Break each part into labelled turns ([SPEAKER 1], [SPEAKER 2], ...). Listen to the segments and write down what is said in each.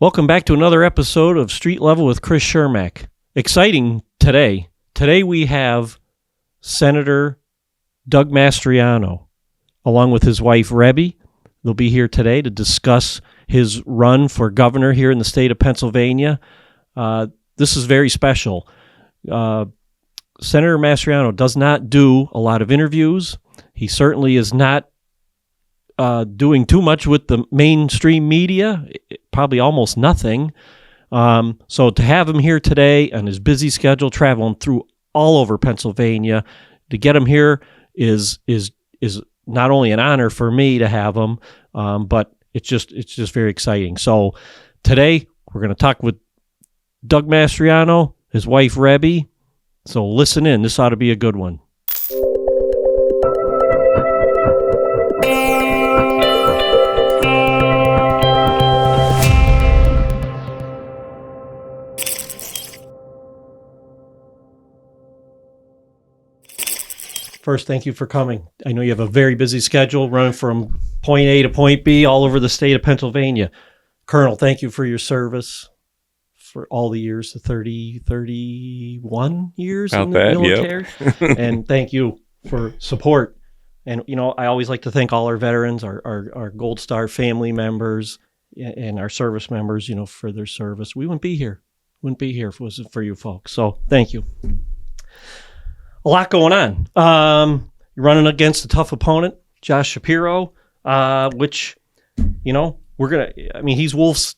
[SPEAKER 1] Welcome back to another episode of Street Level with Chris Chermak. Exciting today. Today we have Senator Doug Mastriano, along with his wife, Rebbie. They'll be here today to discuss his run for governor here in the state of Pennsylvania. This is very special. Senator Mastriano does not do a lot of interviews. He certainly is not doing too much with the mainstream media, probably almost nothing. So to have him here today on his busy schedule, traveling through all over Pennsylvania, to get him here is not only an honor for me to have him, but it's just very exciting. So today we're going to talk with Doug Mastriano, his wife Rebbie. So listen in. This ought to be a good one. First, thank you for coming. I know you have a very busy schedule running from point A to point B all over the state of Pennsylvania. Colonel, thank you for your service for all the years, the 31 years in the military. Yep. And thank you for support. And, you know, I always like to thank all our veterans, our Gold Star family members, and our service members, you know, for their service. We wouldn't be here if it wasn't for you folks. So thank you. A lot going on. You're running against a tough opponent, Josh Shapiro, which, you know, he's Wolf's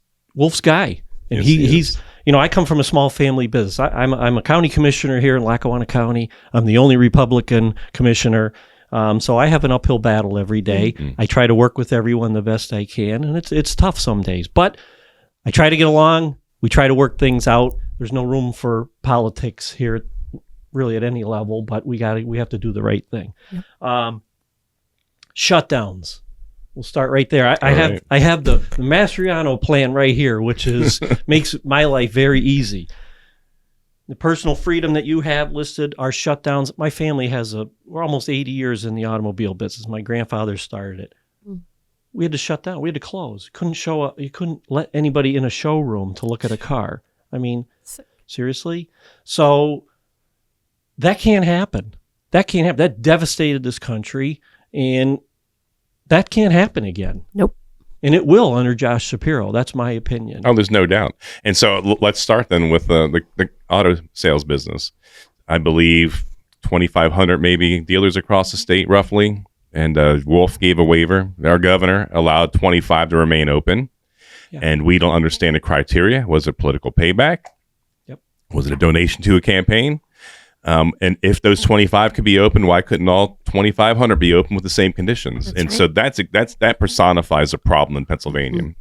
[SPEAKER 1] guy. And
[SPEAKER 2] yes,
[SPEAKER 1] he's, you know, I come from a small family business. I'm a county commissioner here in Lackawanna County. I'm the only Republican commissioner. So I have an uphill battle every day. Mm-hmm. I try to work with everyone the best I can, and it's tough some days. But I try to get along. We try to work things out. There's no room for politics here really at any level, but we have to do the right thing. Yep. Shutdowns. We'll start right there. I have the Mastriano plan right here, which is makes my life very easy. The personal freedom that you have listed are shutdowns. My family we're almost 80 years in the automobile business. My grandfather started it. We had to shut down. We had to close. You couldn't let anybody in a showroom to look at a car. I mean, seriously? So that can't happen. That devastated this country, and that can't happen again.
[SPEAKER 3] Nope.
[SPEAKER 1] And it will under Josh Shapiro. That's my opinion.
[SPEAKER 2] Oh, there's no doubt. And so let's start then with the auto sales business. I believe 2,500 maybe dealers across the state roughly. And Wolf gave a waiver. Our governor allowed 25 to remain open. Yeah. And we don't understand the criteria. Was it political payback?
[SPEAKER 1] Yep. Was
[SPEAKER 2] it a donation to a campaign? And if those 25 could be open, why couldn't all 2,500 be open with the same conditions? So that personifies a problem in Pennsylvania.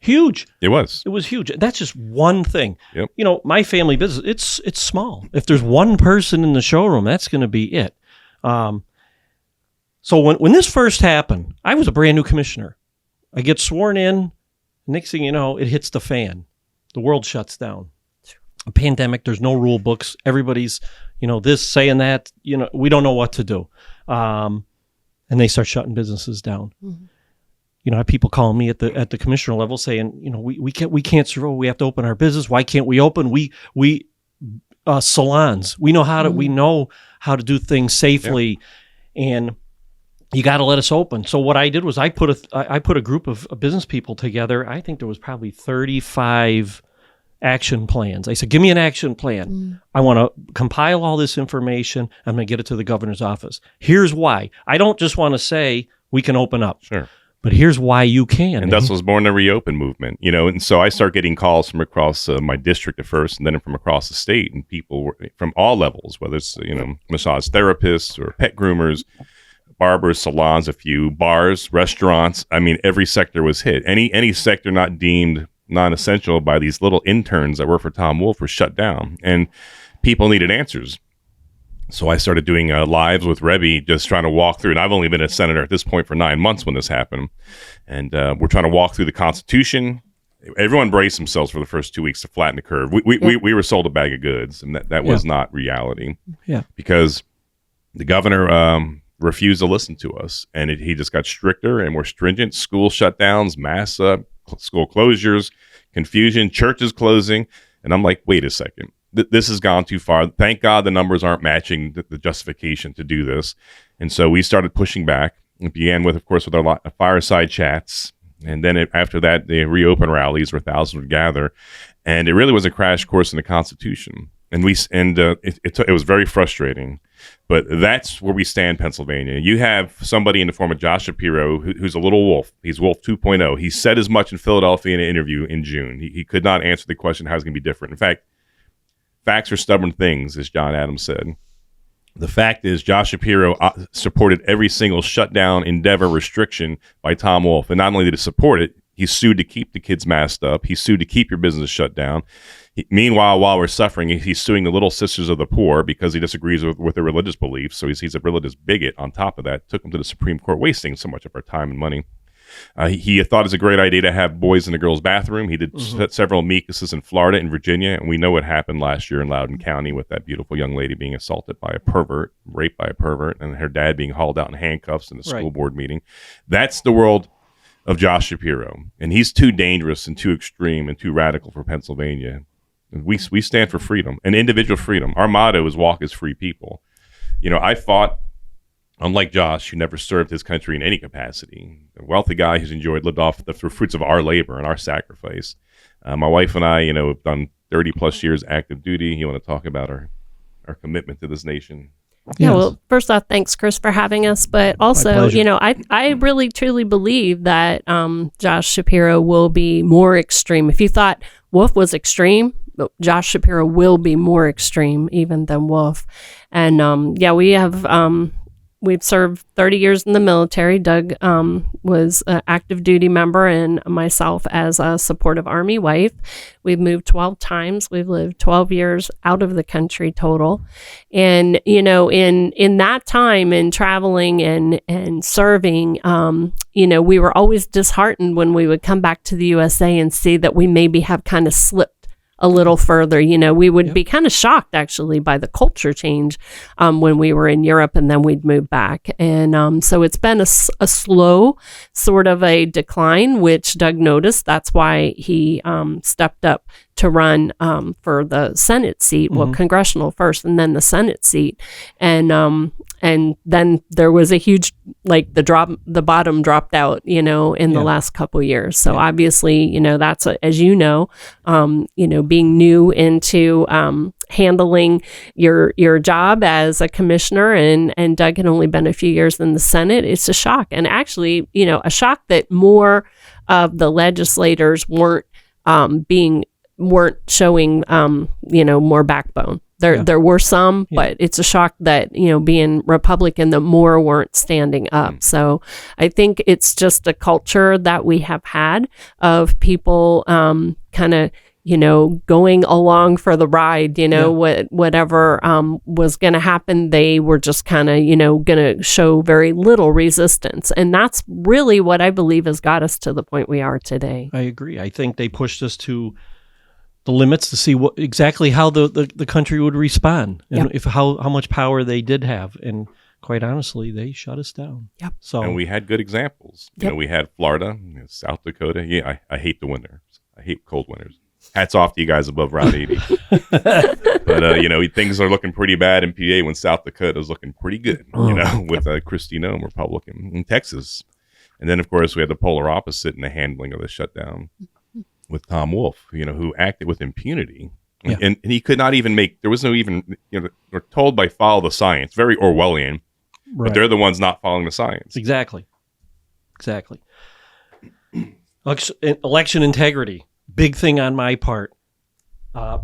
[SPEAKER 1] Huge.
[SPEAKER 2] It was
[SPEAKER 1] huge. That's just one thing.
[SPEAKER 2] Yep.
[SPEAKER 1] You know, my family business, it's small. If there's one person in the showroom, that's going to be it. So when this first happened, I was a brand new commissioner. I get sworn in. Next thing you know, it hits the fan. The world shuts down. A pandemic. There's no rule books. Everybody's, you know, this saying that. You know, we don't know what to do. And they start shutting businesses down. Mm-hmm. You know, I have people calling me at the commissioner level saying, you know, we can't survive. We have to open our business. Why can't we open? We salons. We know how to do things safely, and you got to let us open. So what I did was I put a group of business people together. I think there was probably 35 action plans. I said, give me an action plan. I want to compile all this information. I'm going to get it to the governor's office. Here's why. I don't just want to say we can open up.
[SPEAKER 2] Sure.
[SPEAKER 1] But here's why you can.
[SPEAKER 2] And thus was born the Reopen movement, you know. And so I start getting calls from across my district at first, and then from across the state, and people were from all levels, whether it's, you know, massage therapists or pet groomers, barbers, salons, a few bars, restaurants. I mean, every sector was hit. Any sector not deemed non-essential by these little interns that work for Tom Wolf were shut down, and people needed answers. So I started doing lives with Rebbie, just trying to walk through. And I've only been a senator at this point for 9 months when this happened. And we're trying to walk through the Constitution. Everyone braced themselves for the first 2 weeks to flatten the curve. We were sold a bag of goods, and that was not reality.
[SPEAKER 1] Yeah,
[SPEAKER 2] because the governor refused to listen to us, and he just got stricter and more stringent. School shutdowns, mass school closures, confusion, churches closing. And I'm like, wait a second. This has gone too far. Thank God the numbers aren't matching the justification to do this. And so we started pushing back. It began with, of course, with our fireside chats. And then after that, they reopened rallies where thousands would gather. And it really was a crash course in the Constitution. And it was very frustrating. But that's where we stand, Pennsylvania. You have somebody in the form of Josh Shapiro, who's a little wolf. He's Wolf 2.0. He said as much in Philadelphia in an interview in June. He could not answer the question how it's going to be different. In fact, facts are stubborn things, as John Adams said. The fact is, Josh Shapiro supported every single shutdown, endeavor, restriction by Tom Wolf. And not only did he support it, he sued to keep the kids masked up. He sued to keep your business shut down. Meanwhile, while we're suffering, he's suing the Little Sisters of the Poor because he disagrees with their religious beliefs. So he's a religious bigot on top of that. Took him to the Supreme Court, wasting so much of our time and money. He thought it's a great idea to have boys in the girls' bathroom. He did several amicus in Florida and Virginia, and we know what happened last year in Loudoun County with that beautiful young lady being assaulted by a pervert, raped by a pervert, and her dad being hauled out in handcuffs in a school board meeting. That's the world of Josh Shapiro, and he's too dangerous and too extreme and too radical for Pennsylvania. We stand for freedom and individual freedom. Our motto is walk as free people. I fought. Unlike Josh, who never served his country in any capacity, a wealthy guy who's lived off the fruits of our labor and our sacrifice. My wife and I, have done 30 plus years active duty. You want to talk about our commitment to this nation?
[SPEAKER 3] Yeah, well, first off, thanks, Chris, for having us. But also, I really, truly believe that Josh Shapiro will be more extreme. If you thought Wolf was extreme, Josh Shapiro will be more extreme even than Wolf. And we have... We've served 30 years in the military. Doug was an active duty member and myself as a supportive Army wife. We've moved 12 times. We've lived 12 years out of the country total. And, in that time in traveling and serving, we were always disheartened when we would come back to the USA and see that we maybe have kind of slipped a little further. We would be kind of shocked actually by the culture change when we were in Europe, and then we'd move back. And so it's been a slow sort of a decline, which Doug noticed. That's why he stepped up to run for the Senate seat, well, congressional first and then the Senate seat. And then there was a huge, the bottom dropped out, in the last couple years. So obviously, that's, as being new into handling your job as a commissioner, and Doug had only been a few years in the Senate. It's a shock. And actually, a shock that more of the legislators weren't showing, more backbone. There were some, but it's a shock that, being Republican, that more weren't standing up. So I think it's just a culture that we have had of people kind of, going along for the ride, whatever was going to happen, they were just kind of, going to show very little resistance. And that's really what I believe has got us to the point we are today.
[SPEAKER 1] I agree. I think they pushed us to the limits to see exactly how the country would respond and how much power they did have. And quite honestly, they shut us down. Yep. So, and
[SPEAKER 2] we had good examples. We had Florida, South Dakota. Yeah, I hate the winter. I hate cold winters. Hats off to you guys above Route 80. But, things are looking pretty bad in PA when South Dakota is looking pretty good, with Kristi Noem, Republican, in Texas. And then, of course, we had the polar opposite in the handling of the shutdown with Tom Wolf, who acted with impunity. Yeah. And he could not even there was no even, they're told by follow the science, very Orwellian, but they're the ones not following the science.
[SPEAKER 1] Exactly. Election integrity, big thing on my part.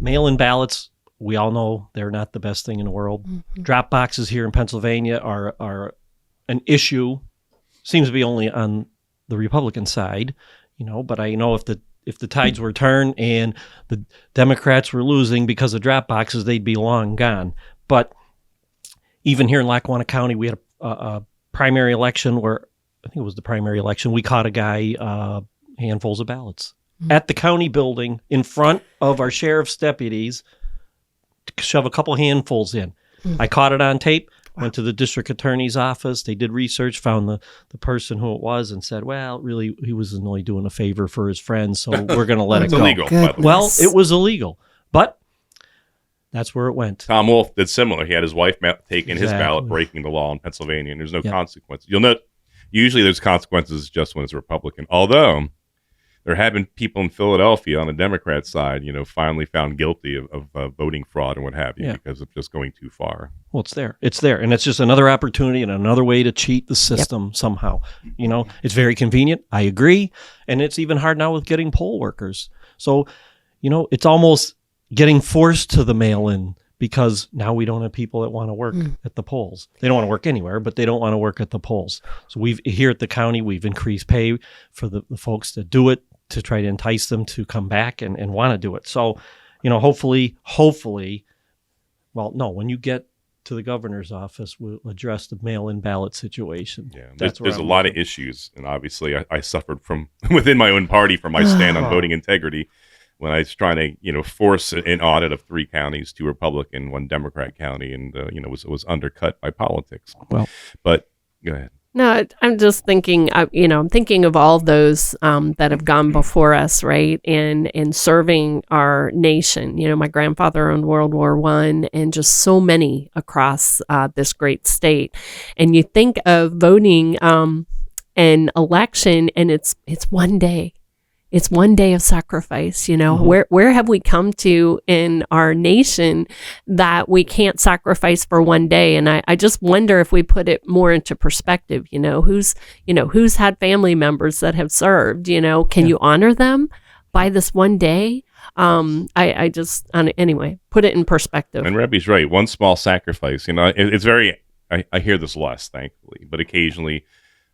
[SPEAKER 1] Mail-in ballots, we all know they're not the best thing in the world. Mm-hmm. Drop boxes here in Pennsylvania are an issue. Seems to be only on the Republican side, but I know if the tides were turned and the Democrats were losing because of drop boxes, they'd be long gone. But even here in Lackawanna County, we had a primary election where, I think it was the primary election, we caught a guy handfuls of ballots at the county building in front of our sheriff's deputies to shove a couple handfuls in. I caught it on tape. Went to the district attorney's office. They did research, found the person who it was, and said, well, really, he was only doing a favor for his friends, so we're going to let it go.
[SPEAKER 2] Illegal, by the way.
[SPEAKER 1] Well, it was illegal, but that's where it went.
[SPEAKER 2] Tom Wolf did similar. He had his wife taking his ballot, breaking the law in Pennsylvania, and there's no consequences. You'll note, usually there's consequences just when it's a Republican, although there have been people in Philadelphia on the Democrat side, finally found guilty of voting fraud and what have you because of just going too far.
[SPEAKER 1] Well, it's there. It's there. And it's just another opportunity and another way to cheat the system somehow. It's very convenient. I agree. And it's even hard now with getting poll workers. So, it's almost getting forced to the mail-in because now we don't have people that want to work at the polls. They don't want to work anywhere, but they don't want to work at the polls. So here at the county, we've increased pay for the folks that do it, to try to entice them to come back and want to do it. So, hopefully, well, no, when you get to the governor's office, we'll address the mail-in ballot situation.
[SPEAKER 2] Yeah, there's a lot of issues. And obviously I suffered from within my own party for my stand on voting integrity when I was trying to, force an audit of 3 counties, 2 Republican, 1 Democrat county, and, was undercut by politics.
[SPEAKER 1] Well,
[SPEAKER 2] but go ahead.
[SPEAKER 3] No, I'm just thinking, I'm thinking of all those that have gone before us, right? And serving our nation. My grandfather owned World War I, and just so many across this great state. And you think of voting an election, and it's one day. It's one day of sacrifice, Where have we come to in our nation that we can't sacrifice for one day? And I just wonder if we put it more into perspective, who's had family members that have served, can you honor them by this one day? I just, anyway, put it in perspective.
[SPEAKER 2] And Rebbie's right. One small sacrifice, it's very, I hear this less, thankfully, but occasionally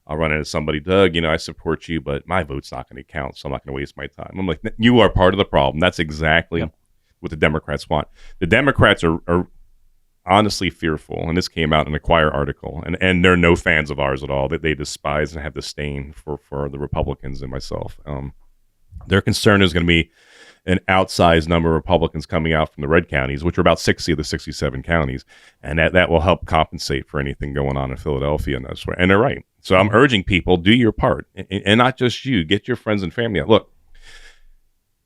[SPEAKER 2] I'll run into somebody, Doug, I support you, but my vote's not going to count, so I'm not going to waste my time. I'm like, you are part of the problem. That's exactly what the Democrats want. The Democrats are honestly fearful, and this came out in a Choir article, and they're no fans of ours at all, that they despise and have disdain for the Republicans and myself. Their concern is going to be an outsized number of Republicans coming out from the red counties, which are about 60 of the 67 counties, and that will help compensate for anything going on in Philadelphia and elsewhere. And they're right. So I'm urging people, do your part, and not just you. Get your friends and family out. Look,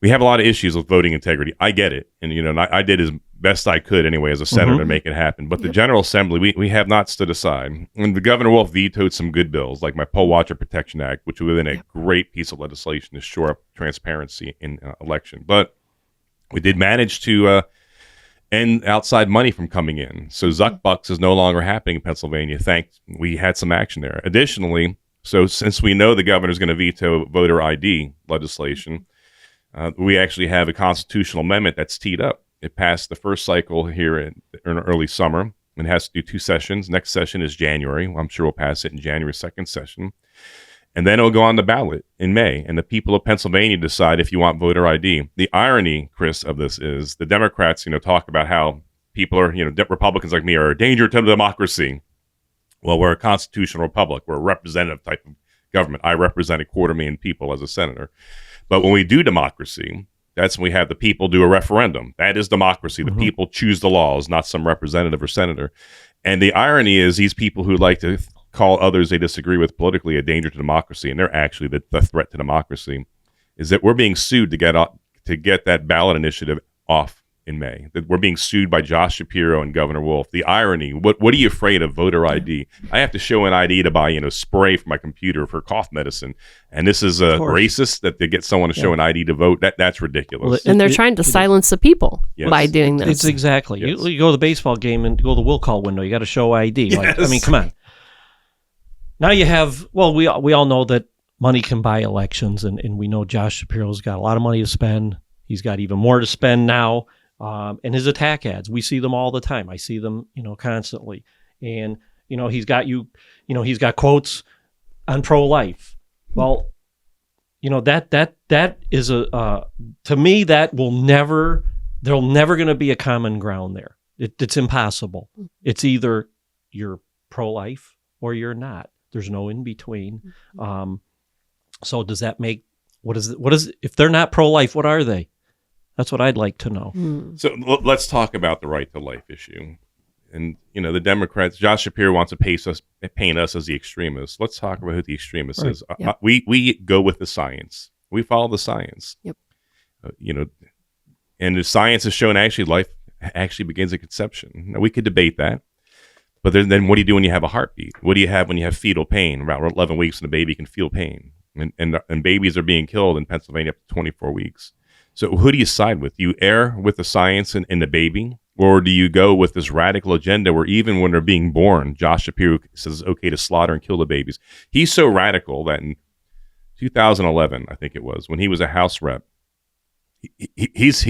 [SPEAKER 2] we have a lot of issues with voting integrity. I get it, and I did as best I could anyway as a senator to make it happen. But the General Assembly, we have not stood aside. And the Governor Wolf vetoed some good bills, like my Poll Watcher Protection Act, which would have been a great piece of legislation to shore up transparency in election. But we did manage to end outside money from coming in. So Zuck Bucks is no longer happening in Pennsylvania. We had some action there. Additionally, so since we know the governor's going to veto voter ID legislation, we actually have a constitutional amendment that's teed up. It passed the first cycle here in early summer and has to do 2 sessions. Next session is January. I'm sure we'll pass it in January 2nd session. And then it'll go on the ballot in May. And the people of Pennsylvania decide if you want voter ID. The irony, Chris, of this is the Democrats, talk about how people are, Republicans like me are a danger to democracy. Well, we're a constitutional republic. We're a representative type of government. I represent 250,000 people as a senator. But when we do democracy, that's when we have the people do a referendum. That is democracy. The people choose the laws, not some representative or senator. And the irony is these people who like to call others they disagree with politically a danger to democracy, and they're actually the threat to democracy, is that we're being sued to get that ballot initiative off in May. That we're being sued by Josh Shapiro and Governor Wolf. The irony, what are you afraid of voter ID? I have to show an ID to buy, spray for my computer for cough medicine. And this is racist that they get someone to show an ID to vote. That's ridiculous.
[SPEAKER 3] Well, and they're trying to silence the people by doing this.
[SPEAKER 1] It's exactly. Yes. You go to the baseball game and go to the will call window. You got to show ID.
[SPEAKER 2] Yes.
[SPEAKER 1] Come on. Now you have, we all know that money can buy elections, and we know Josh Shapiro's got a lot of money to spend. He's got even more to spend now. And his attack ads, we see them all the time. I see them, constantly. And, he's got quotes on pro-life. Well, that is to me, there'll never going to be a common ground there. It's impossible. It's either you're pro-life or you're not. There's no in between. So does that make, what is if they're not pro-life, what are they? That's what I'd like to know.
[SPEAKER 2] So let's talk about the right to life issue. And, the Democrats, Josh Shapiro wants to paint us as the extremists. Let's talk about who the extremist is.
[SPEAKER 3] Yep.
[SPEAKER 2] We go with the science. We follow the science.
[SPEAKER 3] Yep.
[SPEAKER 2] And the science has shown life actually begins at conception. Now, we could debate that. But then what do you do when you have a heartbeat? What do you have when you have fetal pain? About 11 weeks and a baby can feel pain. And babies are being killed in Pennsylvania up to 24 weeks. So who do you side with? Do you err with the science and the baby? Or do you go with this radical agenda where even when they're being born, Josh Shapiro says it's okay to slaughter and kill the babies? He's so radical that in 2011, I think it was, when he was a House rep, he's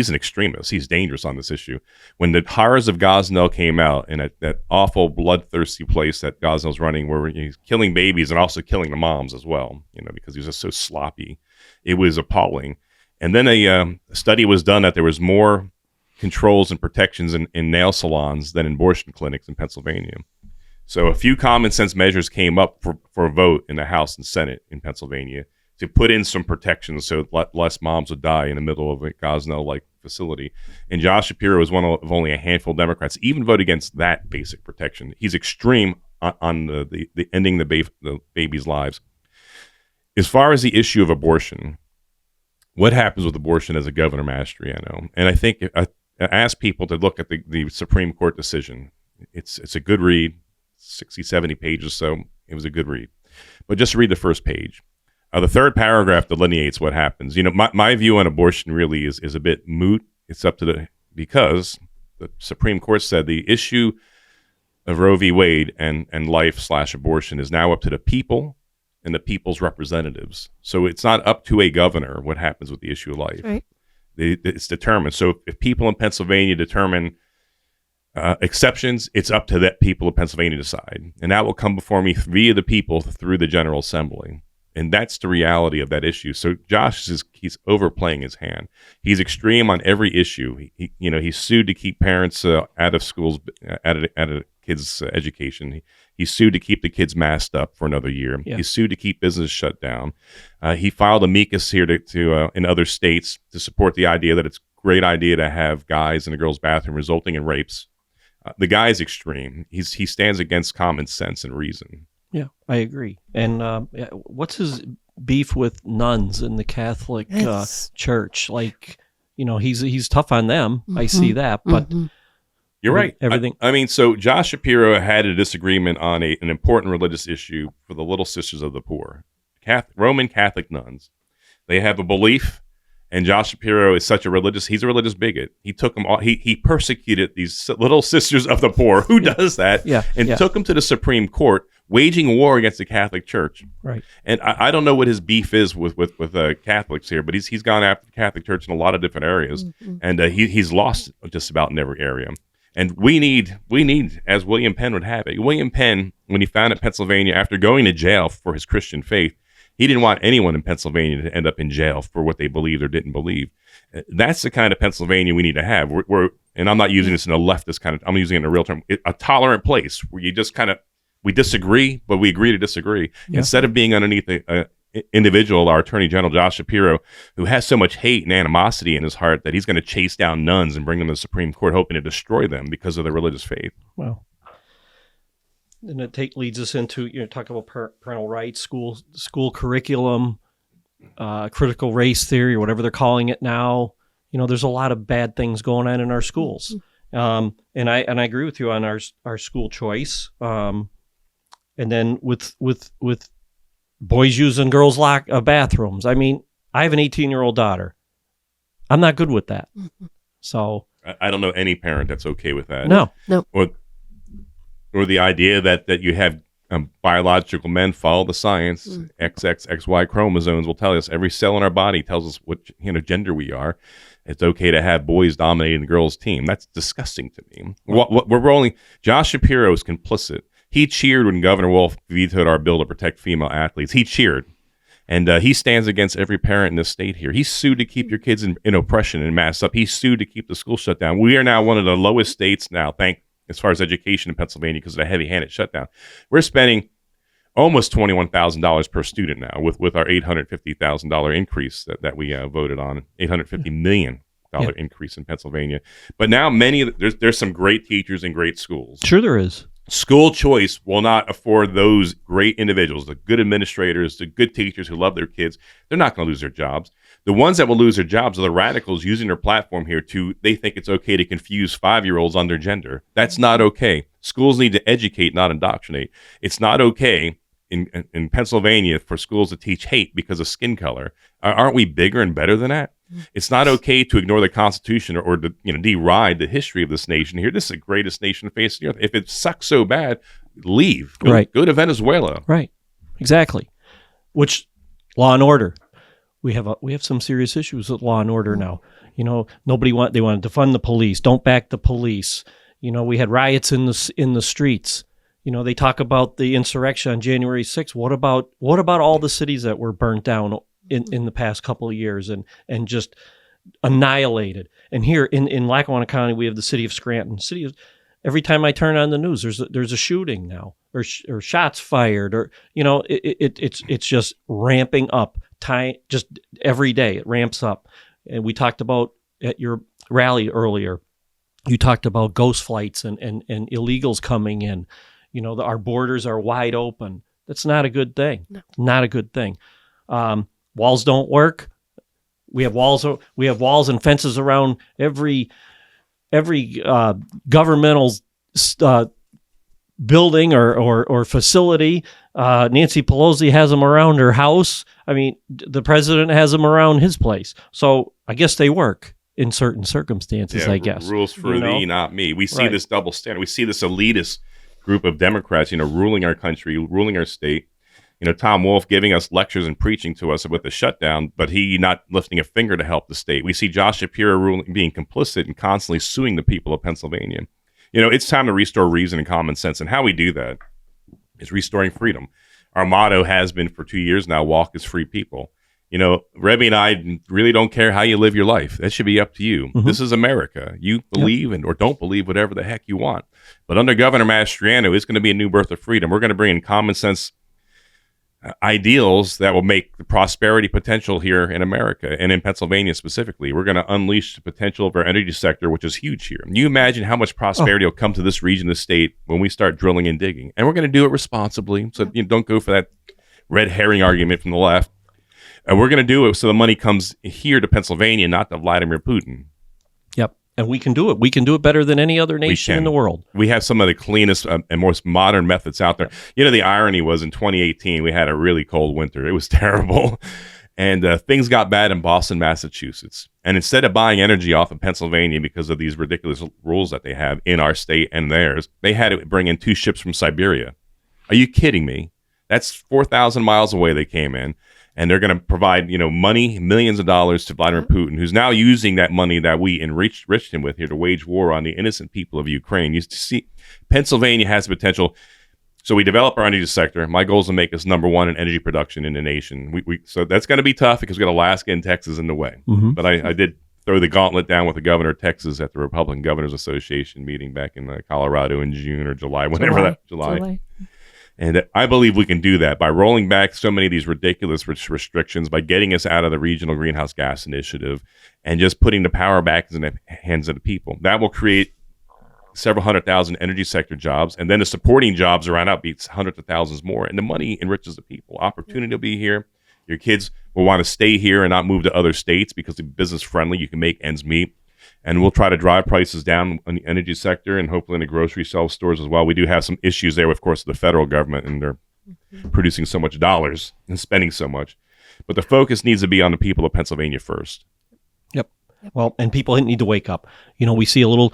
[SPEAKER 2] an extremist. He's dangerous on this issue. When the horrors of Gosnell came out, and that awful bloodthirsty place that Gosnell's running, where he's killing babies and also killing the moms as well, because he was just so sloppy, it was appalling. And then a study was done that there was more controls and protections in nail salons than in abortion clinics in Pennsylvania. So a few common sense measures came up for a vote in the House and Senate in Pennsylvania to put in some protections so less moms would die in the middle of a Gosnell-like facility. And Josh Shapiro is one of only a handful of Democrats to even vote against that basic protection. He's extreme on the ending the babies' lives. As far as the issue of abortion, what happens with abortion as a Governor Mastriano? And I think I asked people to look at the Supreme Court decision. It's a good read, 60, 70 pages, so it was a good read. But just read the first page. The third paragraph delineates what happens. My view on abortion really is a bit moot. It's up to because the Supreme Court said the issue of Roe v. Wade and life/abortion is now up to the people and the people's representatives. So it's not up to a governor what happens with the issue of life.
[SPEAKER 3] Right.
[SPEAKER 2] It's determined. So if people in Pennsylvania determine exceptions, it's up to the people of Pennsylvania to decide. And that will come before me via the people through the General Assembly. And that's the reality of that issue. So Josh he's overplaying his hand. He's extreme on every issue. He's sued to keep parents out of schools, out of kids' education. He's sued to keep the kids masked up for another year. Yeah. He's sued to keep business shut down. He filed amicus here to in other states to support the idea that it's a great idea to have guys in a girl's bathroom resulting in rapes. The guy is extreme. He stands against common sense and reason.
[SPEAKER 1] Yeah, I agree. And what's his beef with nuns in the Catholic Church? He's tough on them. Mm-hmm. I see that, but
[SPEAKER 2] you're right.
[SPEAKER 1] Everything.
[SPEAKER 2] So Josh Shapiro had a disagreement on an important religious issue for the Little Sisters of the Poor, Roman Catholic nuns. They have a belief. And Josh Shapiro is he's a religious bigot. He took them all, he persecuted these Little Sisters of the Poor. Who does that? Took them to the Supreme Court, waging war against the Catholic Church.
[SPEAKER 1] Right.
[SPEAKER 2] And I don't know what his beef is with Catholics here, but he's gone after the Catholic Church in a lot of different areas. Mm-hmm. And he's lost just about in every area. And we need, as William Penn would have it, William Penn, when he founded Pennsylvania after going to jail for his Christian faith, he didn't want anyone in Pennsylvania to end up in jail for what they believed or didn't believe. That's the kind of Pennsylvania we need to have. And I'm not using this in a leftist kind of, I'm using it in a real term, a tolerant place where you just we disagree, but we agree to disagree. Yeah. Instead of being underneath an individual, our Attorney General, Josh Shapiro, who has so much hate and animosity in his heart that he's going to chase down nuns and bring them to the Supreme Court, hoping to destroy them because of their religious faith.
[SPEAKER 1] Well, and it leads us into talk about parental rights, school curriculum, critical race theory, or whatever they're calling it now. There's a lot of bad things going on in our schools, and I agree with you on our school choice. And then with boys using girls' bathrooms. I mean, I have an 18-year-old daughter. I'm not good with that. So
[SPEAKER 2] I don't know any parent that's okay with that.
[SPEAKER 1] No.
[SPEAKER 2] Or the idea that you have biological men follow the science. XY chromosomes will tell us, every cell in our body tells us what gender we are. It's okay to have boys dominating the girls' team. That's disgusting to me. Josh Shapiro is complicit. He cheered when Governor Wolf vetoed our bill to protect female athletes. He cheered. And he stands against every parent in this state here. He's sued to keep your kids in oppression and masked up. He's sued to keep the school shut down. We are now one of the lowest states now, as far as education in Pennsylvania, because of the heavy-handed shutdown. We're spending almost $21,000 per student now with our $850,000 increase that we voted on, $850 million. increase in Pennsylvania. But now there's some great teachers and great schools.
[SPEAKER 1] Sure there is.
[SPEAKER 2] School choice will not afford those great individuals, the good administrators, the good teachers who love their kids. They're not going to lose their jobs. The ones that will lose their jobs are the radicals using their platform here they think it's okay to confuse 5-year-olds on their gender. That's not okay. Schools need to educate, not indoctrinate. It's not okay in Pennsylvania for schools to teach hate because of skin color. Aren't we bigger and better than that? It's not okay to ignore the Constitution or to deride the history of this nation here. This is the greatest nation on the face of the earth. If it sucks so bad, leave. Go to Venezuela.
[SPEAKER 1] Right. Exactly. Which law and order. We have some serious issues with law and order now. They want to defund the police. Don't back the police. We had riots in the streets. They talk about the insurrection on January 6th. What about all the cities that were burnt down in the past couple of years and just annihilated? And here in Lackawanna County, we have the city of Scranton. Every time I turn on the news, there's a shooting now, or shots fired, or it's just ramping up. Just every day it ramps up. And we talked about at your rally earlier. You talked about ghost flights and illegals coming in. Our borders are wide open. That's not a good thing. No. Not a good thing. Walls don't work. We have walls and fences around every governmental building or facility. Nancy Pelosi has them around her house. I mean, the president has them around his place. So I guess they work in certain circumstances. I guess
[SPEAKER 2] rules for thee, not me. We see this double standard. We see this elitist group of Democrats, ruling our country, ruling our state. Tom Wolf giving us lectures and preaching to us with the shutdown, but he not lifting a finger to help the state. We see Josh Shapiro being complicit and constantly suing the people of Pennsylvania. It's time to restore reason and common sense, and how we do that is restoring freedom. Our motto has been for 2 years now, walk as free people. Rebbie and I really don't care how you live your life. That should be up to you. Mm-hmm. This is America. You believe or don't believe whatever the heck you want. But under Governor Mastriano, it's going to be a new birth of freedom. We're going to bring in common sense ideals that will make the prosperity potential here in America and in Pennsylvania specifically. We're going to unleash the potential of our energy sector, which is huge here. You imagine how much prosperity will come to this region of the state when we start drilling and digging. And we're going to do it responsibly. So don't go for that red herring argument from the left. And we're going to do it so the money comes here to Pennsylvania, not to Vladimir Putin.
[SPEAKER 1] Yep. And we can do it. We can do it better than any other nation in the world.
[SPEAKER 2] We have some of the cleanest and most modern methods out there. The irony was in 2018, we had a really cold winter. It was terrible. And things got bad in Boston, Massachusetts. And instead of buying energy off of Pennsylvania because of these ridiculous rules that they have in our state and theirs, they had to bring in 2 ships from Siberia. Are you kidding me? That's 4,000 miles away they came in. And they're going to provide, money, millions of dollars to Vladimir Putin, who's now using that money that we enriched him with here to wage war on the innocent people of Ukraine. You see, Pennsylvania has the potential. So we develop our energy sector. My goal is to make us number 1 in energy production in the nation. So that's going to be tough because we got Alaska and Texas in the way. Mm-hmm. But I did throw the gauntlet down with the governor of Texas at the Republican Governors Association meeting back in Colorado in June or July, July. And I believe we can do that by rolling back so many of these ridiculous restrictions, by getting us out of the regional greenhouse gas initiative and just putting the power back in the hands of the people. That will create several 100,000 energy sector jobs, and then the supporting jobs around out beats hundreds of thousands more. And the money enriches the people. Opportunity will be here. Your kids will want to stay here and not move to other states because they're business friendly. You can make ends meet. And we'll try to drive prices down in the energy sector and hopefully in the grocery shelf stores as well. We do have some issues there, of course, with the federal government, and they're producing so much dollars and spending so much. But the focus needs to be on the people of Pennsylvania first.
[SPEAKER 1] Yep. Well, and people need to wake up. We see a little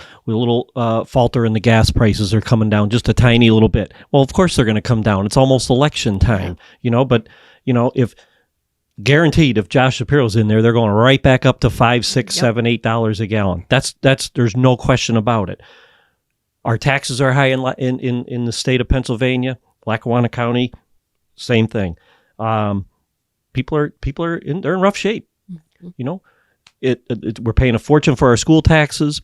[SPEAKER 1] falter in the gas prices. They're coming down just a tiny little bit. Well, of course they're going to come down. It's almost election time, But if guaranteed, if Josh Shapiro's in there, they're going right back up to $5, $6, $7, $8 a gallon. That's there's no question about it. Our taxes are high in the state of Pennsylvania, Lackawanna County, same thing. People are they're in rough shape. We're paying a fortune for our school taxes.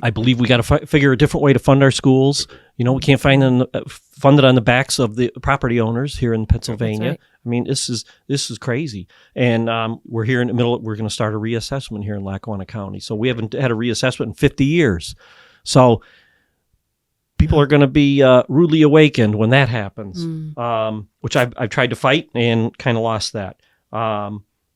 [SPEAKER 1] I believe we got to figure a different way to fund our schools. You know, we can't find them funded on the backs of the property owners here in Pennsylvania.
[SPEAKER 3] Right.
[SPEAKER 1] I mean, this is crazy. And we're here in the middle. We're going to start a reassessment here in Lackawanna County. So we haven't had a reassessment in 50 years. So people are going to be rudely awakened when that happens, which I've tried to fight and kind of lost that.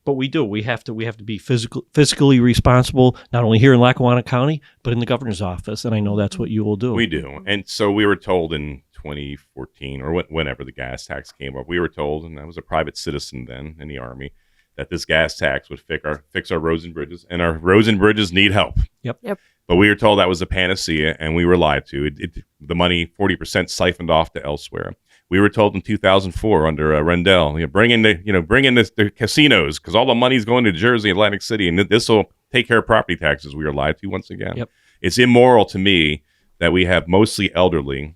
[SPEAKER 1] But we do. We have to be fiscally responsible, not only here in Lackawanna County, but in the governor's office. And I know that's what you will do.
[SPEAKER 2] We do. And so we were told in 2014 or whenever the gas tax came up, we were told, and I was a private citizen then in the Army, that this gas tax would fix our roads and bridges, and our roads and bridges need help.
[SPEAKER 1] Yep.
[SPEAKER 2] But we were told that was a panacea, and we were lied to. The money, 40% siphoned off to elsewhere. We were told in 2004 under Rendell, bring in the casinos because all the money's going to Jersey, Atlantic City, and this will take care of property taxes. We were lied to once again.
[SPEAKER 1] Yep.
[SPEAKER 2] It's immoral to me that we have mostly elderly.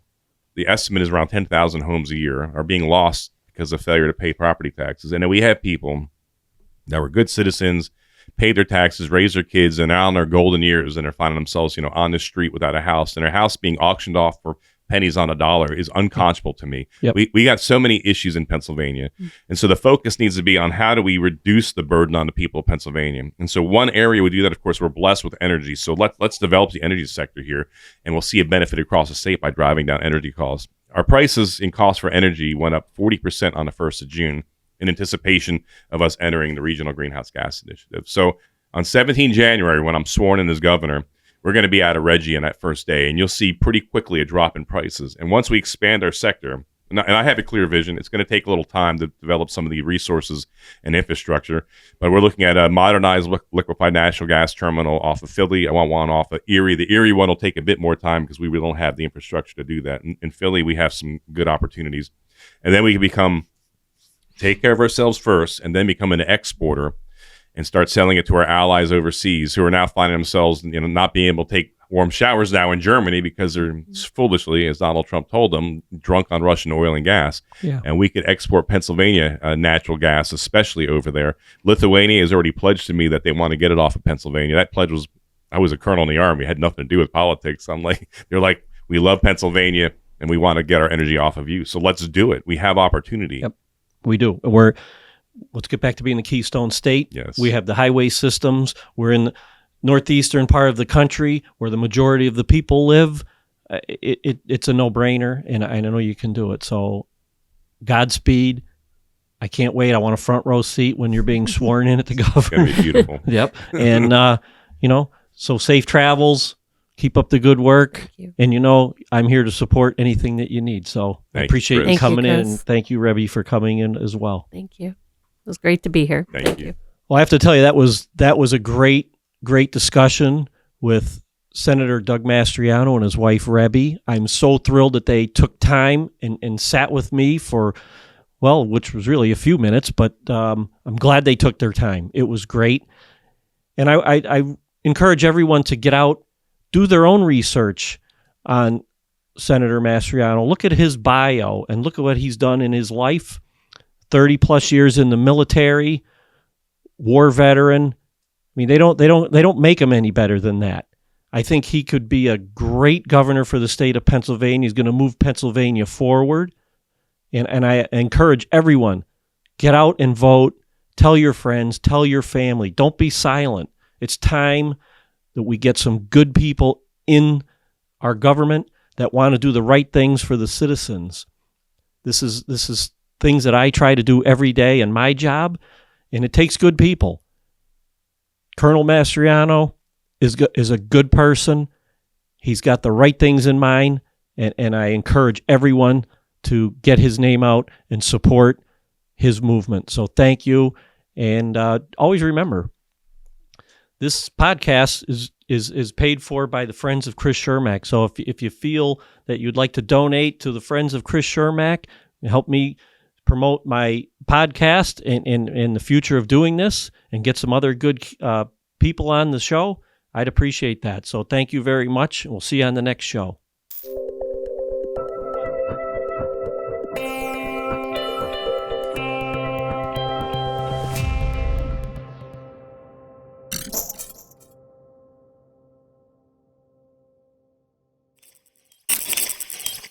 [SPEAKER 2] The estimate is around 10,000 homes a year are being lost because of failure to pay property taxes. And then we have people that were good citizens, paid their taxes, raised their kids, and now in their golden years, and they're finding themselves, on the street without a house, and their house being auctioned off for pennies on a dollar is unconscionable to me.
[SPEAKER 1] Yep.
[SPEAKER 2] We got so many issues in Pennsylvania. And so the focus needs to be on how do we reduce the burden on the people of Pennsylvania. And so one area we do that, of course, we're blessed with energy. So let's develop the energy sector here, and we'll see a benefit across the state by driving down energy costs. Our prices in cost for energy went up 40% on the 1st of June in anticipation of us entering the Regional Greenhouse Gas Initiative. So on 17 January, when I'm sworn in as governor, we're going to be out of Reggie on that first day, and you'll see pretty quickly a drop in prices. And once we expand our sector, and I have a clear vision, it's going to take a little time to develop some of the resources and infrastructure, but we're looking at a modernized liquefied natural gas terminal off of Philly. I want one off of Erie. The Erie one will take a bit more time because we really don't have the infrastructure to do that. In Philly, we have some good opportunities. And then we can take care of ourselves first, and then become an exporter and start selling it to our allies overseas who are now finding themselves, not being able to take warm showers now in Germany because they're foolishly, as Donald Trump told them, drunk on Russian oil and gas. Yeah. And we could export Pennsylvania natural gas, especially over there. Lithuania has already pledged to me that they want to get it off of Pennsylvania. That pledge was, I was a colonel in the Army. It had nothing to do with politics. They're like, we love Pennsylvania and we want to get our energy off of you. So let's do it. We have opportunity.
[SPEAKER 1] Yep, we do. Let's get back to being the Keystone State.
[SPEAKER 2] Yes.
[SPEAKER 1] We have the highway systems. We're in the northeastern part of the country where the majority of the people live. It's a no-brainer, and I know you can do it. So Godspeed. I can't wait. I want a front row seat when you're being sworn in at the governor.
[SPEAKER 2] It's going to be beautiful.
[SPEAKER 1] Yep. And, so safe travels. Keep up the good work. And, I'm here to support anything that you need. So I appreciate you coming in. And thank you, Rebbie, for coming in as well.
[SPEAKER 3] Thank you. It was great to be here.
[SPEAKER 2] Thank you.
[SPEAKER 1] Well, I have to tell you, that was a great discussion with Senator Doug Mastriano and his wife, Rebbie. I'm so thrilled that they took time and sat with me for, which was really a few minutes, but I'm glad they took their time. It was great. And I encourage everyone to get out, do their own research on Senator Mastriano. Look at his bio and look at what he's done in his life. 30 plus years in the military, war veteran. I mean, they don't make him any better than that. I think he could be a great governor for the state of Pennsylvania. He's going to move Pennsylvania forward. And I encourage everyone, get out and vote. Tell your friends, tell your family. Don't be silent. It's time that we get some good people in our government that want to do the right things for the citizens. This is things that I try to do every day in my job, and it takes good people. Colonel Mastriano is a good person. He's got the right things in mind, and I encourage everyone to get his name out and support his movement. So thank you, and always remember, this podcast is paid for by the Friends of Chris Chermak. So if you feel that you'd like to donate to the Friends of Chris Chermak, help me promote my podcast in the future of doing this and get some other good people on the show, I'd appreciate that. So thank you very much, and we'll see you on the next show.